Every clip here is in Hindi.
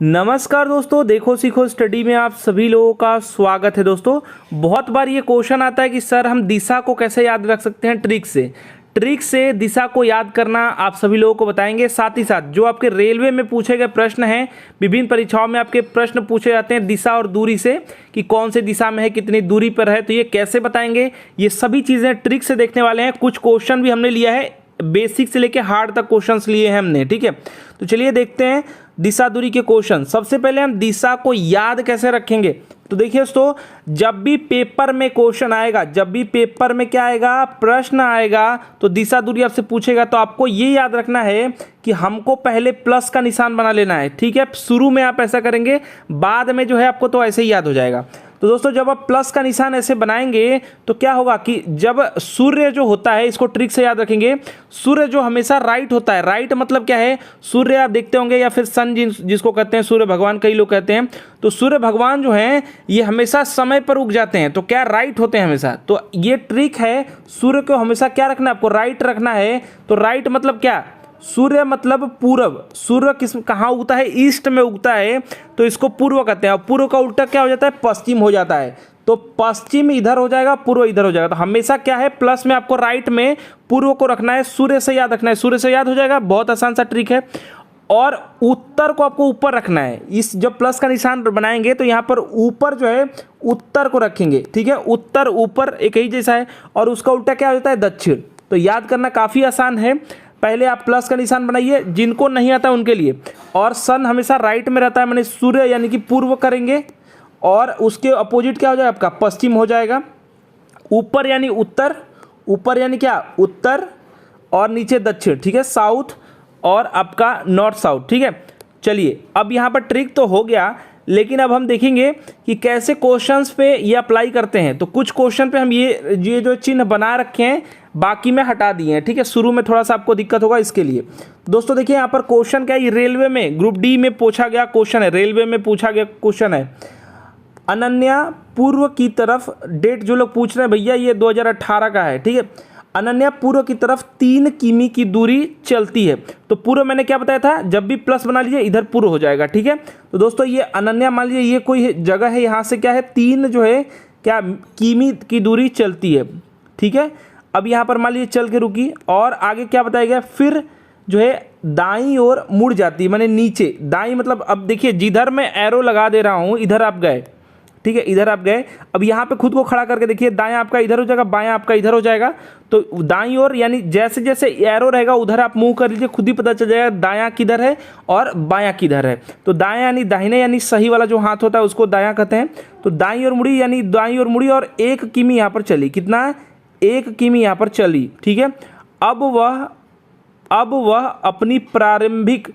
नमस्कार दोस्तों, देखो सीखो स्टडी में आप सभी लोगों का स्वागत है। दोस्तों, बहुत बार ये क्वेश्चन आता है कि सर हम दिशा को कैसे याद रख सकते हैं ट्रिक से दिशा को याद करना आप सभी लोगों को बताएंगे। साथ ही साथ जो आपके रेलवे में पूछे गए प्रश्न हैं, विभिन्न परीक्षाओं में आपके प्रश्न पूछे जाते हैं दिशा और दूरी से कि कौन से दिशा में है, कितनी दूरी पर है, तो ये कैसे बताएंगे, ये सभी चीज़ें ट्रिक से देखने वाले हैं। कुछ क्वेश्चन भी हमने लिया है, बेसिक से लेके हार्ड तक क्वेश्चंस लिए हैं हमने। ठीक है, तो चलिए देखते हैं दिशा दूरी के क्वेश्चन। सबसे पहले हम दिशा को याद कैसे रखेंगे, तो देखिए दोस्तों, जब भी पेपर में क्वेश्चन आएगा, जब भी पेपर में क्या आएगा, प्रश्न आएगा, तो दिशा दूरी आपसे पूछेगा, तो आपको ये याद रखना है कि हमको पहले प्लस का निशान बना लेना है। ठीक है, शुरू में आप ऐसा करेंगे, बाद में जो है आपको तो ऐसे ही याद हो जाएगा। तो दोस्तों, जब आप प्लस का निशान ऐसे बनाएंगे तो क्या होगा कि जब सूर्य जो होता है, इसको ट्रिक से याद रखेंगे, सूर्य जो हमेशा राइट होता है, राइट मतलब क्या है, सूर्य आप देखते होंगे या फिर सन जिसको कहते हैं, सूर्य भगवान कई लोग कहते हैं, तो सूर्य भगवान जो हैं ये हमेशा समय पर उग जाते हैं, तो क्या राइट होते हैं हमेशा। तो ये ट्रिक है, सूर्य को हमेशा क्या रखना है, आपको राइट रखना है। तो राइट मतलब क्या, सूर्य मतलब पूर्व, सूर्य किस कहाँ उगता है, ईस्ट में उगता है, तो इसको पूर्व कहते हैं। और पूर्व का उल्टा क्या हो जाता है, पश्चिम हो जाता है। तो पश्चिम इधर हो जाएगा, पूर्व इधर हो जाएगा। तो हमेशा क्या है, प्लस में आपको राइट में पूर्व को रखना है, सूर्य से याद रखना है, सूर्य से याद हो जाएगा। बहुत आसान सा ट्रिक है। और उत्तर को आपको ऊपर रखना है। इस जब प्लस का निशान बनाएंगे तो यहाँ पर ऊपर जो है उत्तर को रखेंगे। ठीक है, उत्तर ऊपर एक ही जैसा है, और उसका उल्टा क्या हो जाता है, दक्षिण। तो याद करना काफ़ी आसान है। पहले आप प्लस का निशान बनाइए, जिनको नहीं आता उनके लिए। और सन हमेशा राइट में रहता है, मैंने सूर्य यानी कि पूर्व करेंगे, और उसके अपोजिट क्या हो जाएगा, आपका पश्चिम हो जाएगा। ऊपर यानी उत्तर, ऊपर यानी क्या, उत्तर, और नीचे दक्षिण। ठीक है, साउथ, और आपका नॉर्थ साउथ। ठीक है, चलिए अब यहाँ पर ट्रिक तो हो गया, लेकिन अब हम देखेंगे कि कैसे क्वेश्चंस पे ये अप्लाई करते हैं। तो कुछ क्वेश्चन पे हम ये जो चिन्ह बना रखे हैं, बाकी में हटा दिए हैं। ठीक है, शुरू में थोड़ा सा आपको दिक्कत होगा इसके लिए। दोस्तों देखिए, यहाँ पर क्वेश्चन क्या है, ये रेलवे में ग्रुप डी में पूछा गया क्वेश्चन है, रेलवे में पूछा गया क्वेश्चन है। अनन्या पूर्व की तरफ, डेट जो लोग पूछ रहे हैं भैया ये 2018 का है। ठीक है, अनन्या पूर्व की तरफ 3 किमी की दूरी चलती है। तो पूर्व मैंने क्या बताया था, जब भी प्लस बना लीजिए इधर पूर्व हो जाएगा। ठीक है, तो दोस्तों ये अनन्या मान लीजिए ये कोई जगह है, यहाँ से क्या है, 3 जो है क्या किमी की दूरी चलती है। ठीक है, अब यहाँ पर मान लीजिए चल के रुकी, और आगे क्या बताया गया, फिर जो है दाईं ओर मुड़ जाती है, माने नीचे। दाईं मतलब अब देखिए, जिधर मैं एरो लगा दे रहा हूँ इधर आप गए। ठीक है, इधर आप गए, अब यहाँ पे खुद को खड़ा करके देखिए, दायां आपका इधर हो जाएगा, बायां आपका इधर हो जाएगा। तो दाईं ओर यानी जैसे जैसे एरो रहेगा उधर आप मूव कर लीजिए, खुद ही पता चल जाएगा दायां किधर है और बायां किधर है। तो दायां यानी दाहिने, यानी सही वाला जो हाथ होता है उसको दायां कहते हैं। तो दाईं ओर मुड़ी यानी दाईं ओर मुड़ी, और 1 किमी यहाँ पर चली। कितना, 1 किमी यहाँ पर चली। ठीक है, अब वह अपनी प्रारंभिक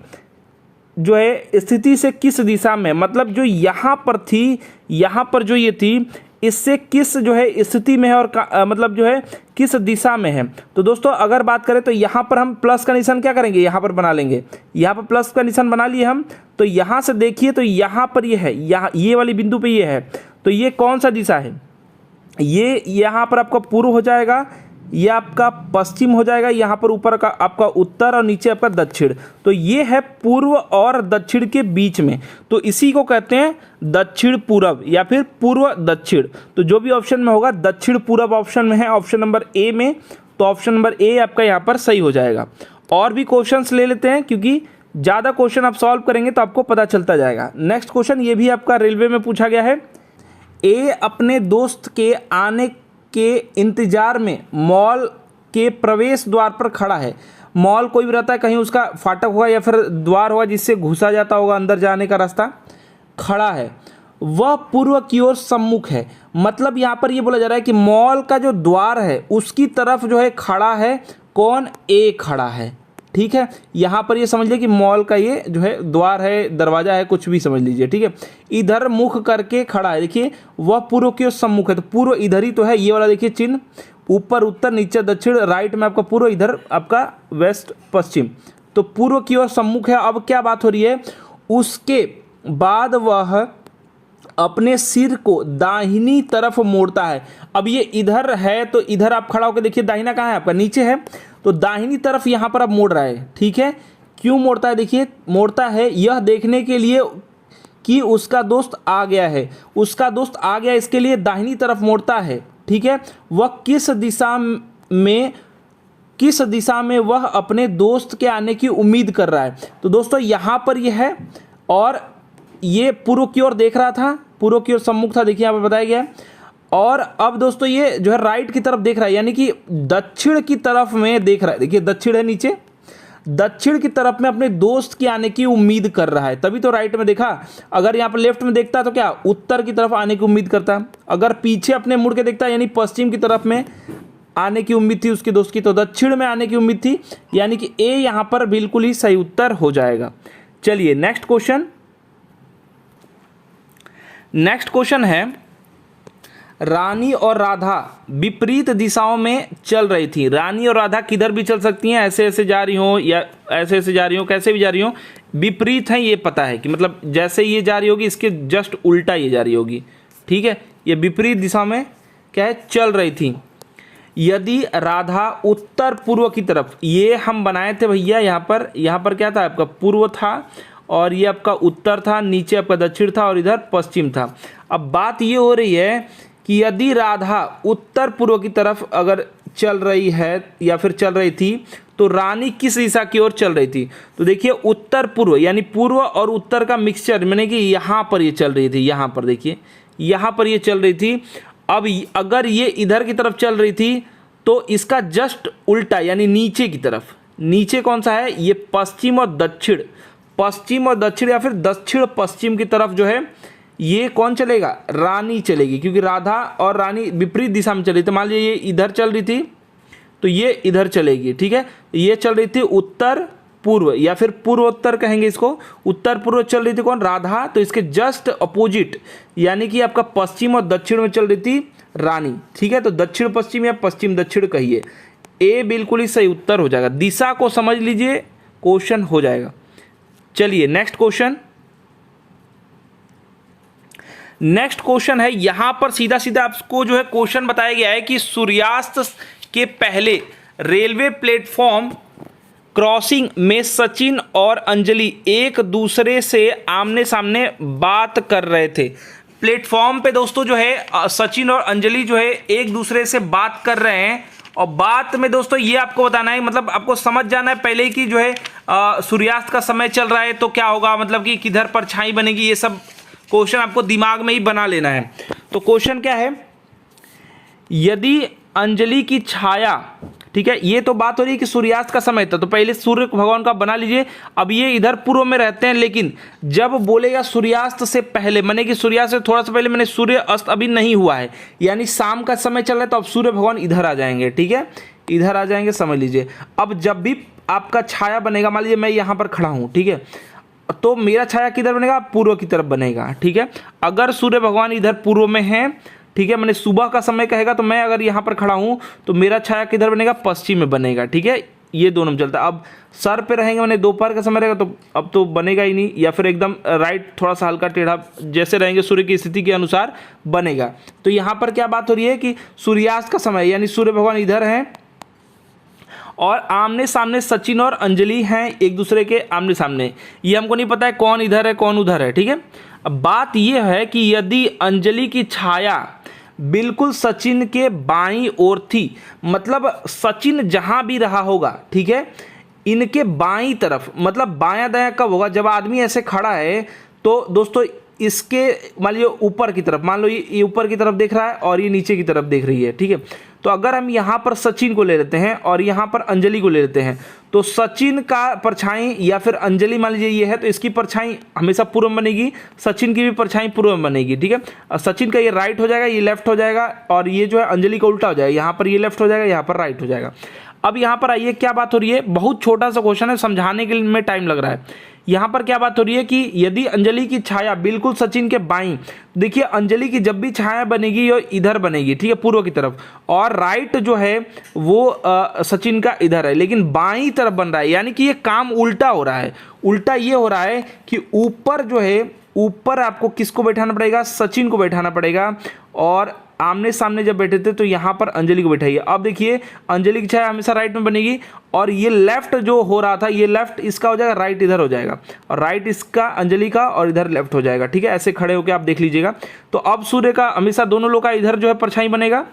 जो है स्थिति से किस दिशा में, मतलब जो यहाँ पर थी, यहाँ पर जो ये थी, इससे किस जो है स्थिति में है, और मतलब जो है किस दिशा में है। तो दोस्तों अगर बात करें तो यहाँ पर हम प्लस का निशान क्या करेंगे, यहाँ पर बना लेंगे। यहाँ पर प्लस का निशान बना लिए हम, तो यहाँ से देखिए तो यहाँ पर ये है, यहाँ ये वाली बिंदु पे ये है, तो ये कौन सा दिशा है, ये यहाँ पर आपका पूर्व हो जाएगा, ये आपका पश्चिम हो जाएगा, यहाँ पर ऊपर का आपका उत्तर, और नीचे आपका दक्षिण। तो ये है पूर्व और दक्षिण के बीच में, तो इसी को कहते हैं दक्षिण पूर्व या फिर पूर्व दक्षिण। तो जो भी ऑप्शन में होगा, दक्षिण पूर्व ऑप्शन में है, ऑप्शन नंबर ए में, तो ऑप्शन नंबर ए आपका यहाँ पर सही हो जाएगा। और भी क्वेश्चंस ले लेते हैं, क्योंकि ज़्यादा क्वेश्चन आप सॉल्व करेंगे तो आपको पता चलता जाएगा। नेक्स्ट क्वेश्चन ये भी आपका रेलवे में पूछा गया है। ए अपने दोस्त के आने के इंतजार में मॉल के प्रवेश द्वार पर खड़ा है। मॉल कोई भी रहता है, कहीं उसका फाटक होगा या फिर द्वार होगा जिससे घुसा जाता होगा अंदर जाने का रास्ता। खड़ा है, वह पूर्व की ओर सम्मुख है, मतलब यहाँ पर ये बोला जा रहा है कि मॉल का जो द्वार है उसकी तरफ जो है खड़ा है कौन, ए खड़ा है। ठीक है, यहाँ पर ये समझ लीजिए कि मॉल का ये जो है द्वार है, दरवाजा है, कुछ भी समझ लीजिए। ठीक है, इधर मुख करके खड़ा है, देखिए वह पूर्व की ओर सम्मुख है, तो पूर्व इधर ही तो है, ये वाला देखिए चिन्ह, ऊपर उत्तर, नीचे दक्षिण, राइट में आपका पूर्व, इधर आपका वेस्ट पश्चिम, तो पूर्व की ओर सम्मुख है। अब क्या बात हो रही है, उसके बाद वह अपने सिर को दाहिनी तरफ मोड़ता है। अब ये इधर है, तो इधर आप खड़ा होकर देखिए, दाहिना कहाँ है आपका, नीचे है, तो दाहिनी तरफ यहाँ पर अब मोड़ रहा है। ठीक है, क्यों मोड़ता है, देखिए मोड़ता है यह देखने के लिए कि उसका दोस्त आ गया है, उसका दोस्त आ गया इसके लिए दाहिनी तरफ मोड़ता है, ठीक है। वह किस दिशा में वह अपने दोस्त के आने की उम्मीद कर रहा है। तो दोस्तों यहाँ पर यह है और ये पूर्व की ओर देख रहा था, पूर्व की ओर सम्मुख था, देखिए यहाँ पर बताया गया है। और अब दोस्तों ये जो है राइट की तरफ देख रहा है, यानी कि दक्षिण की तरफ में देख रहा है। देखिए दक्षिण है नीचे, दक्षिण की तरफ में अपने दोस्त के आने की उम्मीद कर रहा है, तभी तो राइट में देखा। अगर यहाँ पर लेफ्ट में देखता तो क्या उत्तर की तरफ आने की उम्मीद करता। अगर पीछे अपने मुड़ के देखता यानी पश्चिम की तरफ में आने की उम्मीद थी उसके दोस्त की, तो दक्षिण में आने की उम्मीद थी, यानी कि ए यहाँ पर बिल्कुल ही सही उत्तर हो जाएगा। चलिए नेक्स्ट क्वेश्चन है, रानी और राधा विपरीत दिशाओं में चल रही थी। रानी और राधा किधर भी चल सकती हैं, ऐसे ऐसे जा रही हो या ऐसे ऐसे जा रही हो, कैसे भी जा रही हो, विपरीत है ये पता है कि मतलब जैसे ये जा रही होगी इसके जस्ट उल्टा ये जा रही होगी, ठीक है। ये विपरीत दिशा में क्या है, चल रही थी। यदि राधा उत्तर पूर्व की तरफ, ये हम बनाए थे भैया, यहाँ पर क्या था आपका पूर्व था और ये आपका उत्तर था, नीचे आपका दक्षिण था और इधर पश्चिम था। अब बात ये हो रही है कि यदि राधा उत्तर पूर्व की तरफ अगर चल रही है या फिर चल रही थी तो रानी किस दिशा की ओर चल रही थी। तो देखिए उत्तर पूर्व यानी पूर्व और उत्तर का मिक्सचर, मैंने कि यहाँ पर ये चल रही थी, यहाँ पर देखिए यहाँ पर ये चल रही थी। अब अगर ये इधर की तरफ चल रही थी तो इसका जस्ट उल्टा यानी नीचे की तरफ, नीचे कौन सा है, ये पश्चिम और दक्षिण, पश्चिम और दक्षिण या फिर दक्षिण पश्चिम की तरफ जो है ये कौन चलेगा, रानी चलेगी, क्योंकि राधा और रानी विपरीत दिशा में चली। तो मान लीजिए ये इधर चल रही थी तो ये इधर चलेगी, ठीक है। ये चल रही थी उत्तर पूर्व या फिर पूर्वोत्तर कहेंगे इसको, उत्तर पूर्व चल रही थी कौन, राधा, तो इसके जस्ट अपोजिट यानी कि आपका पश्चिम और दक्षिण में चल रही थी रानी, ठीक है। तो दक्षिण पश्चिम या पश्चिम दक्षिण कहिए, ए बिल्कुल ही सही उत्तर हो जाएगा। दिशा को समझ लीजिए, क्वेश्चन हो जाएगा। चलिए नेक्स्ट क्वेश्चन है, यहां पर सीधा सीधा आपको जो है क्वेश्चन बताया गया है कि सूर्यास्त के पहले रेलवे प्लेटफॉर्म क्रॉसिंग में सचिन और अंजलि एक दूसरे से आमने सामने बात कर रहे थे। प्लेटफॉर्म पे दोस्तों जो है सचिन और अंजलि जो है एक दूसरे से बात कर रहे हैं, और बात में दोस्तों ये आपको बताना है, मतलब आपको समझ जाना है पहले ही कि जो है सूर्यास्त का समय चल रहा है तो क्या होगा, मतलब कि किधर परछाई बनेगी, ये सब क्वेश्चन आपको दिमाग में ही बना लेना है। तो क्वेश्चन क्या है, यदि अंजलि की छाया, ठीक है, ये तो बात हो रही है कि सूर्यास्त का समय था, तो पहले सूर्य भगवान का बना लीजिए। अब ये इधर पूर्व में रहते हैं, लेकिन जब बोलेगा सूर्यास्त से पहले, माने कि सूर्यास्त से थोड़ा सा पहले, माने सूर्य अस्त अभी नहीं हुआ है, यानी शाम का समय चल रहा है, तो अब सूर्य भगवान इधर आ जाएंगे, ठीक है, इधर आ जाएंगे, समझ लीजिए। अब जब भी आपका छाया बनेगा, मान लीजिए मैं यहाँ पर खड़ा हूँ, ठीक है, तो मेरा छाया किधर बनेगा, पूर्व की तरफ बनेगा, ठीक है। अगर सूर्य भगवान इधर पूर्व में है, ठीक है, मैंने सुबह का समय कहेगा, तो मैं अगर यहाँ पर खड़ा हूँ तो मेरा छाया किधर बनेगा, पश्चिम में बनेगा, ठीक है। ये दोनों में चलता है। अब सर पे रहेंगे, मैंने दोपहर का समय रहेगा तो अब तो बनेगा ही नहीं, या फिर एकदम राइट थोड़ा सा हल्का टेढ़ा, जैसे रहेंगे सूर्य की स्थिति के अनुसार बनेगा। तो यहाँ पर क्या बात हो रही है कि सूर्यास्त का समय, यानी सूर्य भगवान इधर हैं और आमने सामने सचिन और अंजलि हैं, एक दूसरे के आमने सामने। ये हमको नहीं पता है कौन इधर है कौन उधर है, ठीक है। अब बात यह है कि यदि अंजलि की छाया बिल्कुल सचिन के बाईं ओर थी, मतलब सचिन जहां भी रहा होगा, ठीक है, इनके बाईं तरफ, मतलब बायां दायां कब होगा, जब आदमी ऐसे खड़ा है तो दोस्तों इसके मान लीजिए ऊपर की तरफ, मान लो ये ऊपर की तरफ देख रहा है और ये नीचे की तरफ देख रही है, ठीक है। तो अगर हम यहाँ पर सचिन को ले लेते हैं और यहाँ पर अंजलि को ले लेते हैं, तो सचिन का परछाई या फिर अंजलि मान लीजिए ये है, तो इसकी परछाई हमेशा पूर्व में बनेगी, सचिन की भी परछाई पूर्व में बनेगी, ठीक है। और सचिन का ये राइट हो जाएगा, ये लेफ्ट हो जाएगा, और ये जो है अंजलि का उल्टा हो जाएगा, यहाँ पर ये लेफ्ट हो जाएगा, यहाँ पर राइट हो जाएगा। अब यहाँ पर आइए क्या बात हो रही है, बहुत छोटा सा क्वेश्चन है, समझाने के लिए में टाइम लग रहा है। यहाँ पर क्या बात हो रही है कि यदि अंजलि की छाया बिल्कुल सचिन के बाईं, देखिए अंजलि की जब भी छाया बनेगी ये इधर बनेगी, ठीक है, पूर्व की तरफ, और राइट जो है वो सचिन का इधर है, लेकिन बाईं तरफ बन रहा है, यानी कि ये काम उल्टा हो रहा है। उल्टा ये हो रहा है कि ऊपर जो है, ऊपर आपको किसको बैठाना पड़ेगा, सचिन को बैठाना पड़ेगा, और आमने सामने जब बैठे थे तो यहाँ पर अंजलि को बैठाइए। अब देखिए अंजलि की छाया हमेशा राइट में बनेगी और ये लेफ्ट जो हो रहा था, ये लेफ्ट इसका हो जाएगा, राइट इधर हो जाएगा और राइट इसका अंजलि का और इधर लेफ्ट हो जाएगा। ठीक है, ऐसे खड़े होकर आप देख लीजिएगा। तो अब सूर्य का हमेशा दोनों लोग का इधर जो है परछाई बनेगा।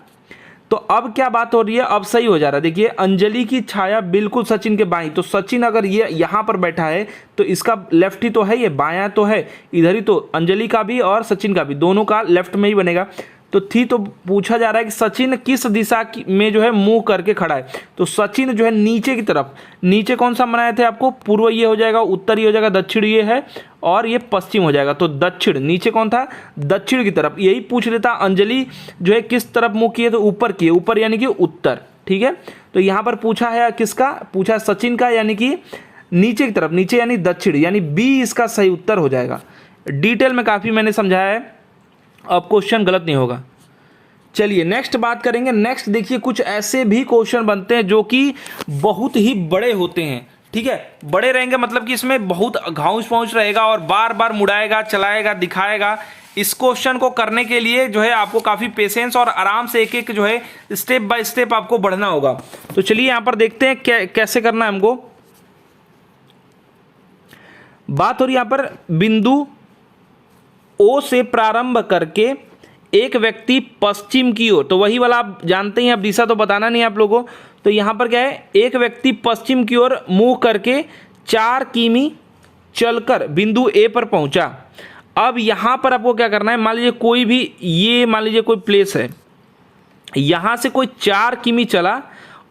तो अब क्या बात हो रही है, अब सही हो जा रहा है। देखिए अंजलि की छाया बिल्कुल सचिन के बाईं, तो सचिन अगर ये यहाँ पर बैठा है तो इसका लेफ्ट ही तो है, ये बायां तो है, इधर ही तो अंजलि का भी और सचिन का भी दोनों का लेफ्ट में ही बनेगा। तो पूछा जा रहा है कि सचिन किस दिशा में जो है मुंह करके खड़ा है। तो सचिन जो है नीचे की तरफ, नीचे कौन सा बनाए थे आपको, पूर्व ये हो जाएगा, उत्तर ये हो जाएगा, दक्षिण ये है और ये पश्चिम हो जाएगा। तो दक्षिण, नीचे कौन था, दक्षिण की तरफ। यही पूछ लेता अंजलि जो है किस तरफ मुंह किए, तो ऊपर किए, ऊपर यानी कि उत्तर। ठीक है, तो यहाँ पर पूछा है किसका, पूछा सचिन का, यानी कि नीचे की तरफ, नीचे यानी दक्षिण, यानी बी इसका सही उत्तर हो जाएगा। डिटेल में काफ़ी मैंने समझाया है, अब क्वेश्चन गलत नहीं होगा। चलिए नेक्स्ट बात करेंगे। नेक्स्ट देखिए कुछ ऐसे भी क्वेश्चन बनते हैं जो कि बहुत ही बड़े होते हैं। ठीक है, बड़े रहेंगे मतलब कि इसमें बहुत घाउस पहुंच रहेगा और बार बार मुड़ाएगा, चलाएगा, दिखाएगा। इस क्वेश्चन को करने के लिए जो है आपको काफ़ी पेशेंस और आराम से एक एक जो है स्टेप बाय स्टेप आपको बढ़ना होगा। तो चलिए यहाँ पर देखते हैं कैसे करना है हमको। बात हो रही यहाँ पर बिंदु ओ से प्रारंभ करके एक व्यक्ति पश्चिम की ओर, तो वही वाला आप जानते हैं, अब दिशा तो बताना नहीं आप लोगों को। तो यहाँ पर क्या है, एक व्यक्ति पश्चिम की ओर मुंह करके 4 किमी चलकर बिंदु ए पर पहुंचा। अब यहाँ पर आपको क्या करना है, मान लीजिए कोई भी, ये मान लीजिए कोई प्लेस है, यहाँ से कोई 4 किमी चला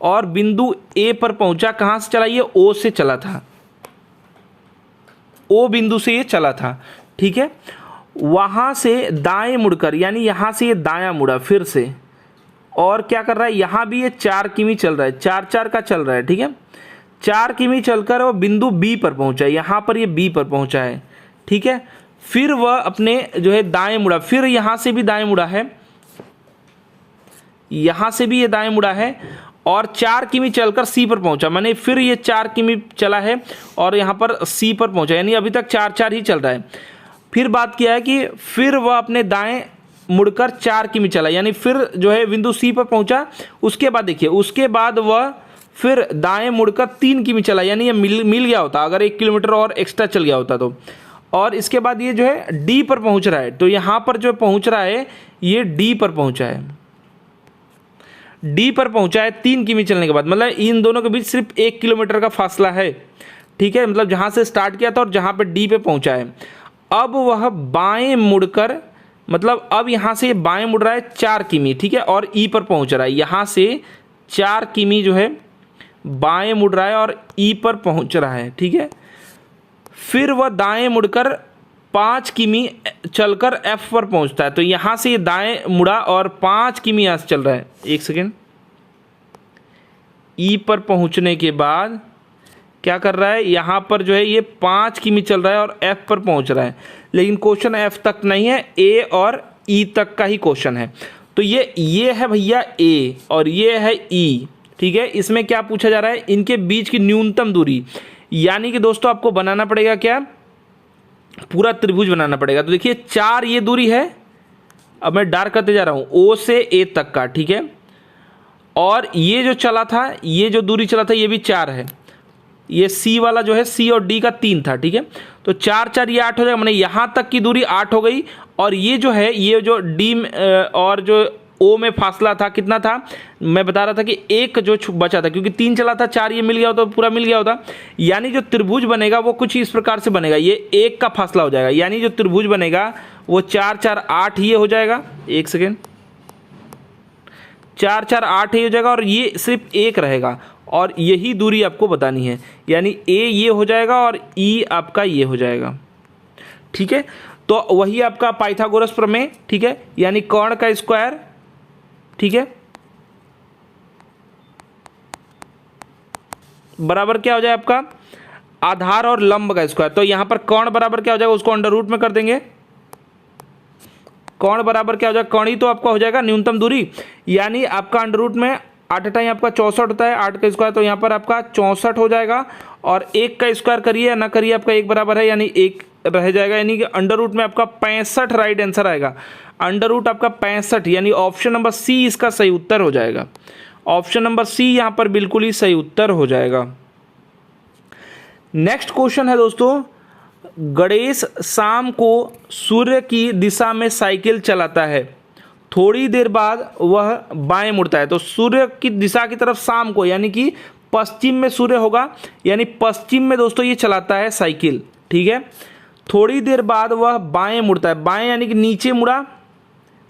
और बिंदु ए पर पहुंचा। कहाँ से चला, ये ओ से चला था, ओ बिंदु से ये चला था। ठीक है, वहाँ से दाएं मुड़कर, यानी यहाँ से ये दायां मुड़ा फिर से, और क्या कर रहा है, यहाँ भी ये 4 किमी चल रहा है, 4-4 का चल रहा है। ठीक है, 4 किमी चलकर वो बिंदु बी पर पहुँचा, यहाँ पर ये बी पर पहुँचा है। ठीक है, फिर वह अपने जो है दाएं मुड़ा, फिर यहाँ से भी दाएं मुड़ा है, यहाँ से भी ये दाएं मुड़ा है और 4 किमी चलकर सी पर पहुँचा। माने फिर ये 4 किमी चला है और यहाँ पर सी पर पहुँचा, यानी अभी तक 4-4 ही चल रहा है। फिर बात किया है कि फिर वह अपने दाएं मुड़कर 4 किमी चला, यानी फिर जो है बिंदु सी पर पहुंचा। उसके बाद देखिए, उसके बाद वह फिर दाएं मुड़कर 3 किमी चला, यानी ये मिल गया होता अगर 1 किलोमीटर और एक्स्ट्रा चल गया होता तो। और इसके बाद ये जो है डी पर पहुंच रहा है, तो यहाँ पर जो पहुंच रहा है ये डी पर पहुंचा है, डी पर पहुंचा है 3 किमी चलने के बाद। मतलब इन दोनों के बीच सिर्फ 1 किलोमीटर का फासला है। ठीक है, मतलब जहाँ से स्टार्ट किया था और जहाँ पर डी पे पहुंचा है। अब वह बाएं मुड़कर, मतलब अब यहाँ से बाएं मुड़ रहा है 4 किमी। ठीक है, और ई पर पहुँच रहा है, यहाँ से 4 किमी जो है बाएं मुड़ रहा है और ई पर पहुँच रहा है। ठीक है, फिर वह दाएं मुड़कर 5 किमी चलकर एफ पर पहुँचता है। तो यहाँ से ये दाएं मुड़ा और 5 किमी यहाँ से चल रहा है, 1 सेकेंड, ई पर पहुँचने के बाद क्या कर रहा है, यहाँ पर जो है ये 5 किमी चल रहा है और एफ पर पहुँच रहा है। लेकिन क्वेश्चन एफ तक नहीं है, ए और ई तक का ही क्वेश्चन है। तो ये है भैया ए और ये है ई। ठीक है, इसमें क्या पूछा जा रहा है, इनके बीच की न्यूनतम दूरी, यानी कि दोस्तों आपको बनाना पड़ेगा क्या, पूरा त्रिभुज बनाना पड़ेगा। तो देखिए 4 ये दूरी है, अब मैं डार्क करते जा रहा हूँ, ओ से ए तक का। ठीक है, और ये जो चला था, ये जो दूरी चला था ये भी 4 है, ये सी वाला जो है सी और डी का 3 था। ठीक है, तो 4-4 ये 8 हो जाएगा, मैंने यहाँ तक की दूरी 8 हो गई। और ये जो है, ये जो डी और जो ओ में फासला था कितना था, मैं बता रहा था कि 1 जो बचा था, क्योंकि 3 चला था, 4 ये मिल गया होता, पूरा मिल गया होता। यानी जो त्रिभुज बनेगा वो कुछ इस प्रकार से बनेगा, ये 1 का फासला हो जाएगा, यानी जो त्रिभुज बनेगा वो 4-4-8 ये हो जाएगा। 1 सेकेंड, 4-4-8 ये हो जाएगा और ये सिर्फ 1 रहेगा और यही दूरी आपको बतानी है, यानी ए ये हो जाएगा और ई आपका ये हो जाएगा। ठीक है, तो वही आपका पाइथागोरस प्रमेय। ठीक है, यानी कर्ण का स्क्वायर। ठीक है, बराबर क्या हो जाए आपका, आधार और लंब का स्क्वायर। तो यहाँ पर कर्ण बराबर क्या हो जाएगा, उसको अंडर रूट में कर देंगे। कर्ण बराबर क्या हो जाएगा, कर्ण ही तो आपका हो जाएगा न्यूनतम दूरी, यानी आपका अंडर रूट में 8 टाइम आपका 64 होता है, 8 का स्क्वायर, तो यहाँ पर आपका 64 हो जाएगा। और 1 का स्क्वायर करिए या ना करिए आपका 1 बराबर है, यानी 1 रह जाएगा, यानी कि अंडर रूट में आपका 65 राइट आंसर आएगा। अंडर रूट आपका 65, यानी ऑप्शन नंबर सी इसका सही उत्तर हो जाएगा। ऑप्शन नंबर सी यहाँ पर बिल्कुल ही सही उत्तर हो जाएगा। नेक्स्ट क्वेश्चन है दोस्तों, गणेश शाम को सूर्य की दिशा में साइकिल चलाता है, थोड़ी देर बाद वह बाएं मुड़ता है। तो सूर्य की दिशा की तरफ शाम को, यानी कि पश्चिम में सूर्य होगा, यानी पश्चिम में दोस्तों ये चलाता है साइकिल, ठीक है। थोड़ी देर बाद वह बाएं मुड़ता है, बाएं यानी कि नीचे मुड़ा,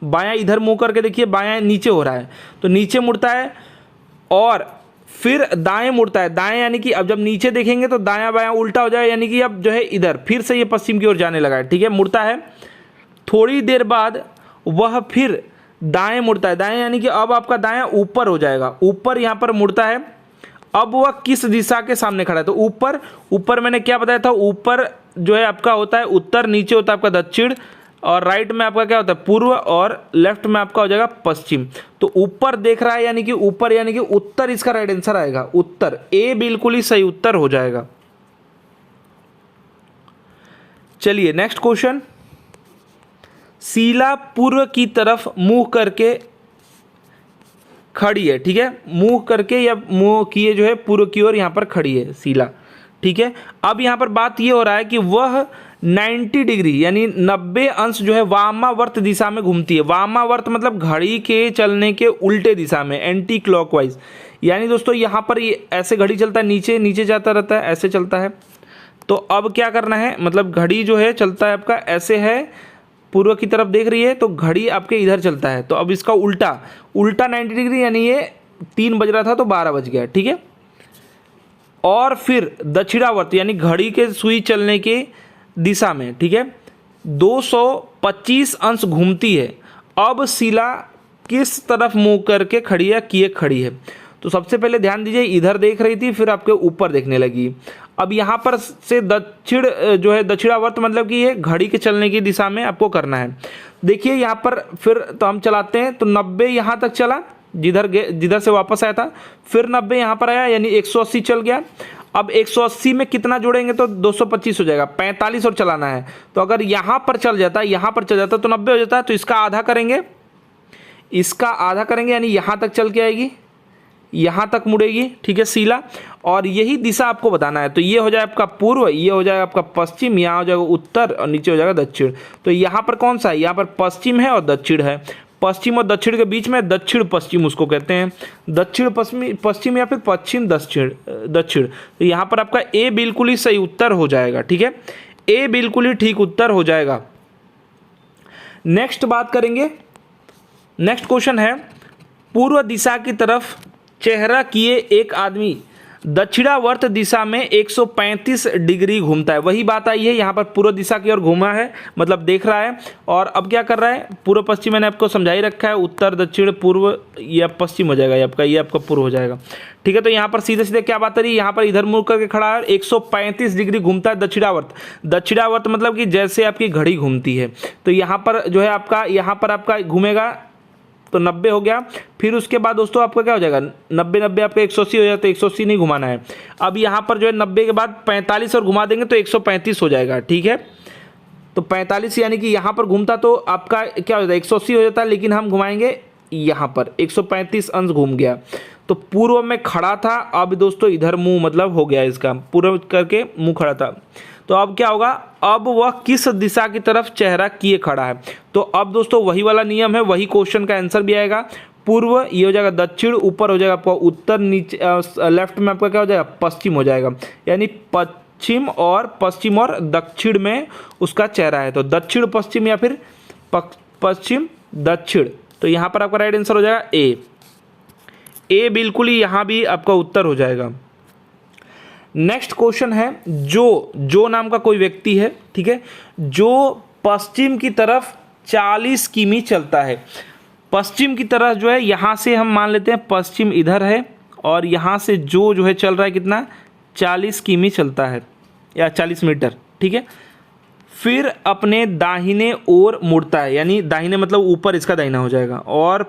बायां इधर मुंह करके देखिए, बायां नीचे हो रहा है तो नीचे मुड़ता है, और फिर दाएं मुड़ता है, दाएं यानी कि अब जब नीचे देखेंगे तो दायां बायां उल्टा हो जाए, यानी कि अब जो है इधर फिर से ये पश्चिम की ओर जाने लगा है, ठीक है, मुड़ता है। थोड़ी देर बाद वह फिर दाएं मुड़ता है, दाएं यानी कि अब आपका दायां ऊपर हो जाएगा, ऊपर यहाँ पर मुड़ता है। अब वह किस दिशा के सामने खड़ा है, तो ऊपर, ऊपर मैंने क्या बताया था, ऊपर जो है आपका होता है उत्तर, नीचे होता है आपका दक्षिण, और राइट में आपका क्या होता है पूर्व, और लेफ्ट में आपका हो जाएगा पश्चिम। तो ऊपर देख रहा है यानी कि ऊपर, यानी कि उत्तर इसका राइट आंसर आएगा, उत्तर, ए बिल्कुल ही सही उत्तर हो जाएगा। चलिए नेक्स्ट क्वेश्चन, शीला पूर्व की तरफ मुंह करके खड़ी है, ठीक है, मुंह करके या मुंह किए जो है पूर्व की ओर यहाँ पर खड़ी है शीला, ठीक है। अब यहाँ पर बात ये हो रहा है कि वह 90 डिग्री यानी 90 अंश जो है वामावर्त दिशा में घूमती है। वामावर्त मतलब घड़ी के चलने के उल्टे दिशा में, एंटी क्लॉकवाइज, यानी दोस्तों यहाँ पर ये ऐसे घड़ी चलता है, नीचे नीचे जाता रहता है, ऐसे चलता है। तो अब क्या करना है, मतलब घड़ी जो है चलता है आपका ऐसे है, पूर्व की तरफ देख रही है, तो घड़ी आपके इधर चलता है, तो अब इसका उल्टा, उल्टा 90 डिग्री, यानी ये 3 बज रहा था तो 12 बज गया, ठीक है। और फिर दक्षिणावर्त यानी घड़ी के सुई चलने के दिशा में, ठीक है, 225 अंश घूमती है। अब शीला किस तरफ मुंह करके खड़ी है, किए खड़ी है। तो सबसे पहले ध्यान दीजिए, इधर देख रही थी, फिर आपके ऊपर देखने लगी। अब यहाँ पर से दक्षिण जो है दक्षिणावर्त मतलब कि ये घड़ी के चलने की दिशा में आपको करना है। देखिए यहाँ पर फिर तो हम चलाते हैं, तो 90 यहाँ तक चला, जिधर से वापस आया था, फिर 90 यहाँ पर आया, यानी 180 चल गया। अब 180 में कितना जोड़ेंगे तो 225 हो जाएगा, 45 और चलाना है। तो अगर यहाँ पर चल जाता, यहाँ पर चल जाता तो 90 हो जाता है, तो इसका आधा करेंगे, इसका आधा करेंगे, यानी यहाँ तक चल के आएगी, यहाँ तक मुड़ेगी, ठीक है शीला, और यही दिशा आपको बताना है। तो ये हो जाएगा आपका पूर्व, ये हो जाएगा आपका पश्चिम, यहाँ हो जाएगा उत्तर, और नीचे हो जाएगा दक्षिण। तो यहाँ पर कौन सा है, यहाँ पर पश्चिम है और दक्षिण है। पश्चिम और दक्षिण के बीच में दक्षिण पश्चिम उसको कहते हैं, दक्षिण पश्चिम या फिर पश्चिम दक्षिण दक्षिण। तो यहाँ पर आपका ए बिल्कुल ही सही उत्तर हो जाएगा, ठीक है, ए बिल्कुल ही ठीक उत्तर हो जाएगा। नेक्स्ट बात करेंगे, नेक्स्ट क्वेश्चन है, पूर्व दिशा की तरफ चेहरा किए एक आदमी दक्षिणावर्त दिशा में 135 डिग्री घूमता है। वही बात आई है, यहाँ पर पूर्व दिशा की ओर घूमा है, मतलब देख रहा है, और अब क्या कर रहा है, पूर्व पश्चिम मैंने आपको समझा ही रखा है, उत्तर दक्षिण पूर्व, ये पश्चिम हो जाएगा, ये आपका पूर्व हो जाएगा, ठीक है। तो यहाँ पर सीधे सीधे क्या बात रही, यहाँ पर इधर मुड़ करके खड़ा है, 135 डिग्री घूमता है दक्षिणावर्त। दक्षिणावर्त मतलब कि जैसे आपकी घड़ी घूमती है, तो यहाँ पर जो है आपका, यहाँ पर आपका घूमेगा, तो 90 हो गया। फिर उसके बाद दोस्तों आपका क्या हो जाएगा, 90 आपका 180 हो जाएगा, तो 180 नहीं घुमाना है। अब यहाँ पर जो है 90 के बाद 45 और घुमा देंगे तो 135 हो जाएगा, ठीक है। तो 45 यानी कि यहाँ पर घूमता तो आपका क्या हो जाता है, 180 हो जाता है, लेकिन हम घुमाएंगे यहाँ पर, 135 अंश घूम गया। तो पूर्व में खड़ा था, अब दोस्तों इधर मुंह मतलब हो गया, इसका पूर्व करके मुंह खड़ा था। तो अब क्या होगा, अब वह किस दिशा की तरफ चेहरा किए खड़ा है। तो अब दोस्तों वही वाला नियम है, वही क्वेश्चन का आंसर भी आएगा। पूर्व ये हो जाएगा दक्षिण, ऊपर हो जाएगा आपका उत्तर, नीचे लेफ्ट में आपका क्या हो जाएगा, पश्चिम हो जाएगा, यानी पश्चिम और दक्षिण में उसका चेहरा है। तो दक्षिण पश्चिम या फिर पश्चिम दक्षिण। तो यहाँ पर आपका राइट आंसर हो जाएगा ए बिल्कुल ही यहाँ भी आपका उत्तर हो जाएगा। नेक्स्ट क्वेश्चन है, जो नाम का कोई व्यक्ति है, ठीक है, जो पश्चिम की तरफ 40 किमी चलता है। पश्चिम की तरफ जो है, यहाँ से हम मान लेते हैं पश्चिम इधर है, और यहाँ से जो है चल रहा है कितना, 40 किमी चलता है या 40 मीटर, ठीक है। फिर अपने दाहिने ओर मुड़ता है, यानी दाहिने मतलब ऊपर इसका दाहिना हो जाएगा, और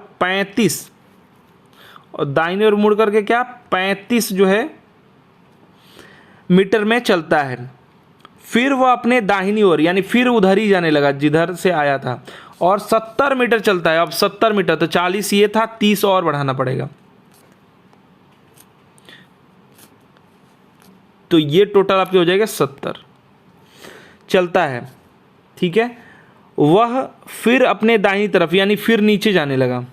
और दाहिने ओर मुड़ करके क्या 35 जो है मीटर में चलता है। फिर वह अपने दाहिनी ओर यानी फिर उधर ही जाने लगा जिधर से आया था और 70 मीटर चलता है। अब 70 मीटर, तो 40 ये था, 30 और बढ़ाना पड़ेगा। तो ये टोटल आपकी हो जाएगा 70 चलता है, ठीक है। वह फिर अपने दाहिनी तरफ यानी फिर नीचे जाने लगा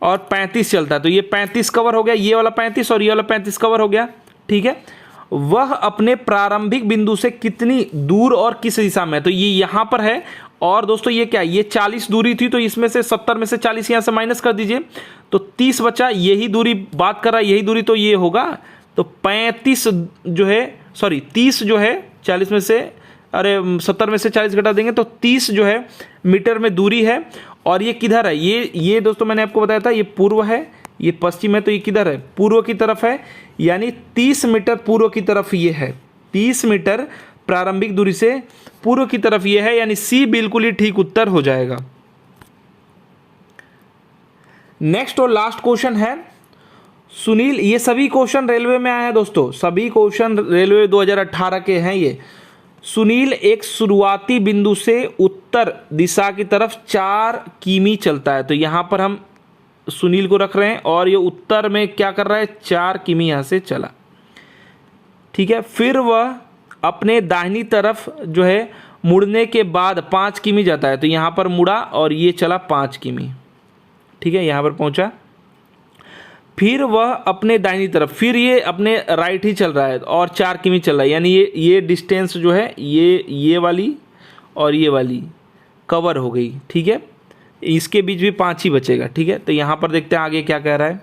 और 35 चलता है। तो ये 35 कवर हो गया, ये वाला 35 और ये वाला 35 कवर हो गया, ठीक है। वह अपने प्रारंभिक बिंदु से कितनी दूर और किस दिशा में, तो ये यहां पर है। और दोस्तों ये क्या, ये 40 दूरी थी, तो इसमें से 70 में से 40 यहां से माइनस कर दीजिए, तो 30 बचा। यही दूरी बात कर रहा है, यही दूरी, तो ये होगा। तो 35 जो है, सॉरी 30 जो है 40 में से, अरे 70 में से 40 घटा देंगे तो 30 जो है मीटर में दूरी है। और ये किधर है, ये दोस्तों मैंने आपको बताया था, ये पूर्व है, ये पश्चिम है, तो ये किधर है, पूर्व की तरफ है। यानी 30 मीटर पूर्व की तरफ ये है, 30 मीटर प्रारंभिक दूरी से पूर्व की तरफ ये है, यानी सी बिल्कुल ही ठीक उत्तर हो जाएगा। नेक्स्ट और लास्ट क्वेश्चन है सुनील, ये सभी क्वेश्चन रेलवे में आए हैं दोस्तों, सभी क्वेश्चन रेलवे 2018 के हैं ये। सुनील एक शुरुआती बिंदु से उत्तर दिशा की तरफ 4 किमी चलता है। तो यहां पर हम सुनील को रख रहे हैं और ये उत्तर में क्या कर रहा है, 4 किमी यहां से चला, ठीक है। फिर वह अपने दाहिनी तरफ जो है मुड़ने के बाद 5 किमी जाता है। तो यहां पर मुड़ा और ये चला 5 किमी, ठीक है, यहां पर पहुंचा। फिर वह अपने दाहिनी तरफ, फिर ये अपने राइट ही चल रहा है और 4 किमी चल रहा है, यानी ये डिस्टेंस जो है ये वाली और ये वाली कवर हो गई, ठीक है। इसके बीच भी 5 ही बचेगा, ठीक है। तो यहाँ पर देखते हैं आगे क्या कह रहा है।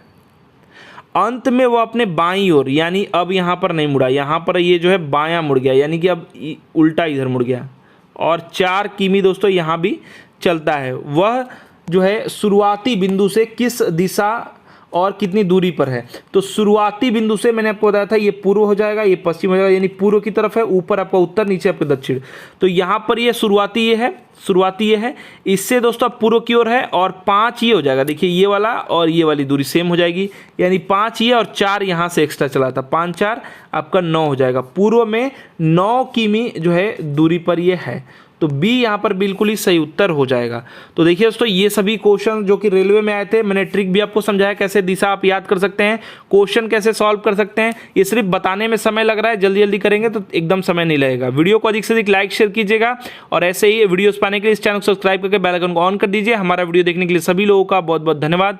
अंत में वो अपने बाईं ओर, यानी अब यहाँ पर नहीं मुड़ा, यहाँ पर ये जो है बायां मुड़ गया, यानी कि अब उल्टा इधर मुड़ गया और 4 किमी दोस्तों यहाँ भी चलता है। वह जो है शुरुआती बिंदु से किस दिशा और कितनी दूरी पर है। तो शुरुआती बिंदु से मैंने आपको बताया था ये पूर्व हो जाएगा, ये पश्चिम हो जाएगा, यानी पूर्व की तरफ है, ऊपर आपका उत्तर, नीचे आपका दक्षिण। तो यहाँ पर ये शुरुआती ये है, शुरुआती ये है, इससे दोस्तों पूर्व की ओर है और 5 ये हो जाएगा। देखिए ये वाला और ये वाली दूरी सेम हो जाएगी, यानी 5 ये और 4 यहाँ से एक्स्ट्रा चला था, 5 4 आपका 9 हो जाएगा। पूर्व में 9 किमी जो है दूरी पर ये है, तो बी यहाँ पर बिल्कुल ही सही उत्तर हो जाएगा। तो देखिए दोस्तों ये सभी क्वेश्चन जो कि रेलवे में आए थे, मैंने ट्रिक भी आपको समझाया कैसे दिशा आप याद कर सकते हैं, क्वेश्चन कैसे सॉल्व कर सकते हैं। ये सिर्फ बताने में समय लग रहा है, जल्दी जल्दी करेंगे तो एकदम समय नहीं लगेगा। वीडियो को अधिक से अधिक लाइक शेयर कीजिएगा और ऐसे ही वीडियोस पाने के लिए इस चैनल को सब्सक्राइब करके बेल आइकन को ऑन कर दीजिए। हमारा वीडियो देखने के लिए सभी लोगों का बहुत बहुत धन्यवाद।